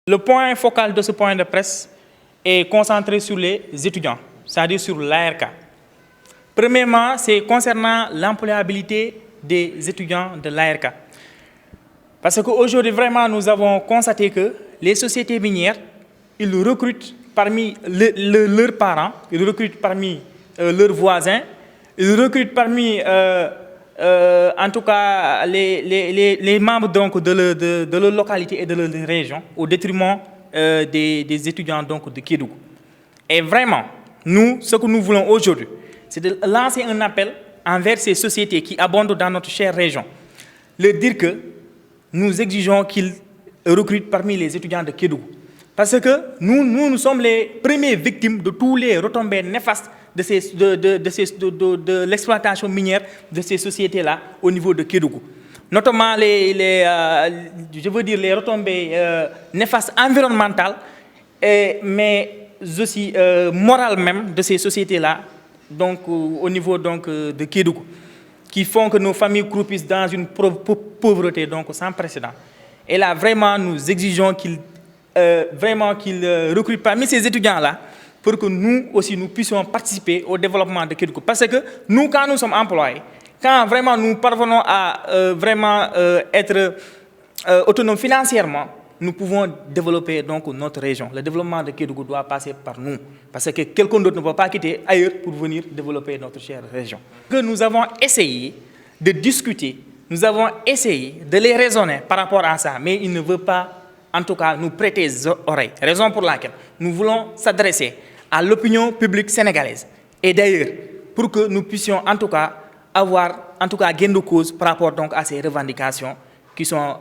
Le point focal de ce point de presse est concentré sur les étudiants, c'est-à-dire sur l'ARK. Premièrement, c'est concernant l'employabilité des étudiants de l'ARK. Parce qu'aujourd'hui, vraiment, nous avons constaté que les sociétés minières, ils recrutent parmi leurs parents, ils recrutent parmi leurs voisins, ils recrutent parmi, en tout cas, les membres donc, de leur localité et de leur région, au détriment des étudiants donc, de Kédougou. Et vraiment, nous, ce que nous voulons aujourd'hui, c'est de lancer un appel envers ces sociétés qui abondent dans notre chère région. Leur dire que nous exigeons qu'ils recrutent parmi les étudiants de Kédougou. Parce que nous sommes les premières victimes de tous les retombées néfastes de l'exploitation minière de ces sociétés-là au niveau de Kédougou. Notamment les retombées néfastes environnementales, mais aussi morales même de ces sociétés-là, donc au niveau donc, de Kédougou, qui font que nos familles croupissent dans une pauvreté donc, sans précédent. Et là, vraiment, nous exigeons qu'ils recrutent parmi ces étudiants-là pour que nous aussi, nous puissions participer au développement de Kédougou. Parce que nous, quand nous sommes employés, quand vraiment nous parvenons à être autonomes financièrement, nous pouvons développer donc notre région. Le développement de Kédougou doit passer par nous. Parce que quelqu'un d'autre ne peut pas quitter ailleurs pour venir développer notre chère région. Que nous avons essayé de discuter, nous avons essayé de les raisonner par rapport à ça, mais ils ne veulent pas, en tout cas, nous prêter les oreilles. Raison pour laquelle nous voulons s'adresser à l'opinion publique sénégalaise. Et d'ailleurs, pour que nous puissions, en tout cas, avoir, gain de cause par rapport donc, à ces revendications qui sont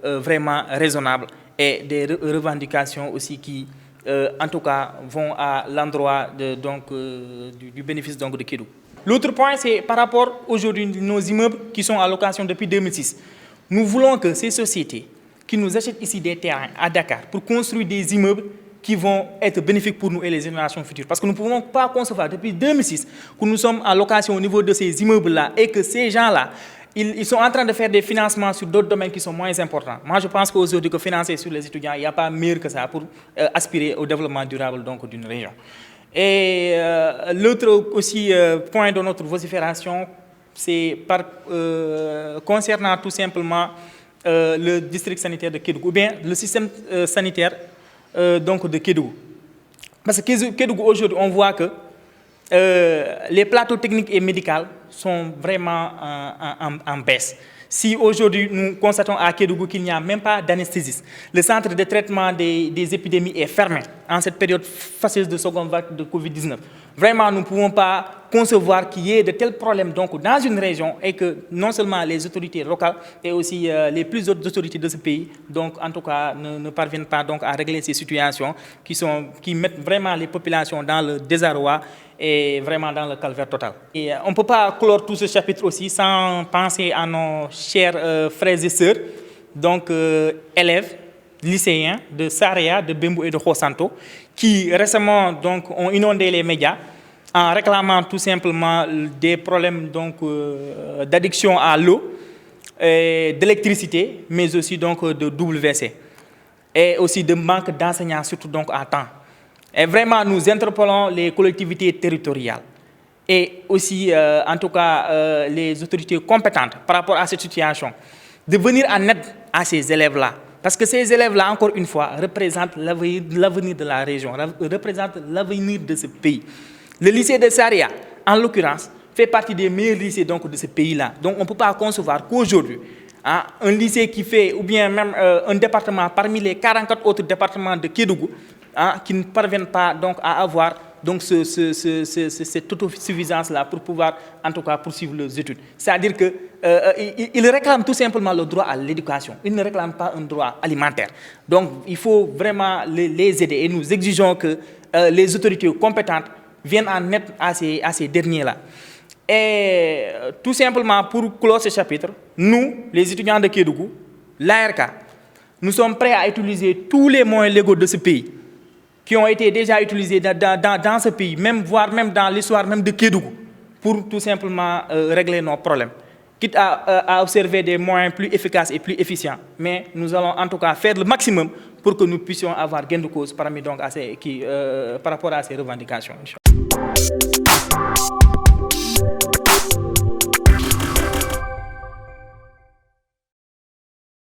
vraiment raisonnables et des revendications aussi qui, en tout cas, vont à l'endroit du bénéfice donc, de Kédougou. L'autre point, c'est par rapport aujourd'hui nos immeubles qui sont à location depuis 2006. Nous voulons que ces sociétés qui nous achètent ici des terrains à Dakar pour construire des immeubles qui vont être bénéfiques pour nous et les générations futures. Parce que nous ne pouvons pas concevoir depuis 2006 que nous sommes en location au niveau de ces immeubles-là et que ces gens-là, ils sont en train de faire des financements sur d'autres domaines qui sont moins importants. Moi, je pense qu'aujourd'hui, que financer sur les étudiants, il n'y a pas mieux que ça pour aspirer au développement durable d'une région. Et l'autre aussi point de notre vocifération, c'est concernant tout simplement le district sanitaire de Kédougou, ou bien le système sanitaire donc de Kédougou. Parce que Kédougou, aujourd'hui, on voit que les plateaux techniques et médicaux sont vraiment en baisse. Si aujourd'hui nous constatons à Kédougou qu'il n'y a même pas d'anesthésiste, le centre de traitement des épidémies est fermé en cette période fastueuse de seconde vague de Covid-19. Vraiment, nous ne pouvons pas concevoir qu'il y ait de tels problèmes donc, dans une région et que non seulement les autorités locales et aussi les plus hautes autorités de ce pays, donc en tout cas, ne parviennent pas donc, à régler ces situations qui mettent vraiment les populations dans le désarroi et vraiment dans le calvaire total. Et on ne peut pas clore tout ce chapitre aussi sans penser à nos chers frères et sœurs, donc élèves, lycéens de Saraya, de Bembou et de Khosanto, qui récemment donc, ont inondé les médias en réclamant tout simplement des problèmes d'addiction à l'eau, d'électricité, mais aussi donc, de WC, et aussi de manque d'enseignants, surtout donc, à temps. Et vraiment, nous interpellons les collectivités territoriales et aussi, en tout cas, les autorités compétentes par rapport à cette situation, de venir en aide à ces élèves-là. Parce que ces élèves-là, encore une fois, représentent l'avenir de la région, représentent l'avenir de ce pays. Le lycée de Saria, en l'occurrence, fait partie des meilleurs lycées donc, de ce pays-là. Donc on ne peut pas concevoir qu'aujourd'hui, un lycée qui fait, ou bien même un département parmi les 44 autres départements de Kédougou, qui ne parviennent pas donc, à avoir donc, cette autosuffisance-là pour pouvoir, en tout cas, poursuivre leurs études. C'est-à-dire qu'ils réclament tout simplement le droit à l'éducation. Ils ne réclament pas un droit alimentaire. Donc, il faut vraiment les aider. Et nous exigeons que les autorités compétentes viennent en aide à ces derniers-là. Et tout simplement, pour clore ce chapitre, nous, les étudiants de Kédougou, l'ARK, nous sommes prêts à utiliser tous les moyens légaux de ce pays qui ont été déjà utilisés dans ce pays, voire même dans l'histoire même de Kédougou, pour tout simplement régler nos problèmes. Quitte à observer des moyens plus efficaces et plus efficients. Mais nous allons en tout cas faire le maximum pour que nous puissions avoir gain de cause par rapport à ces revendications.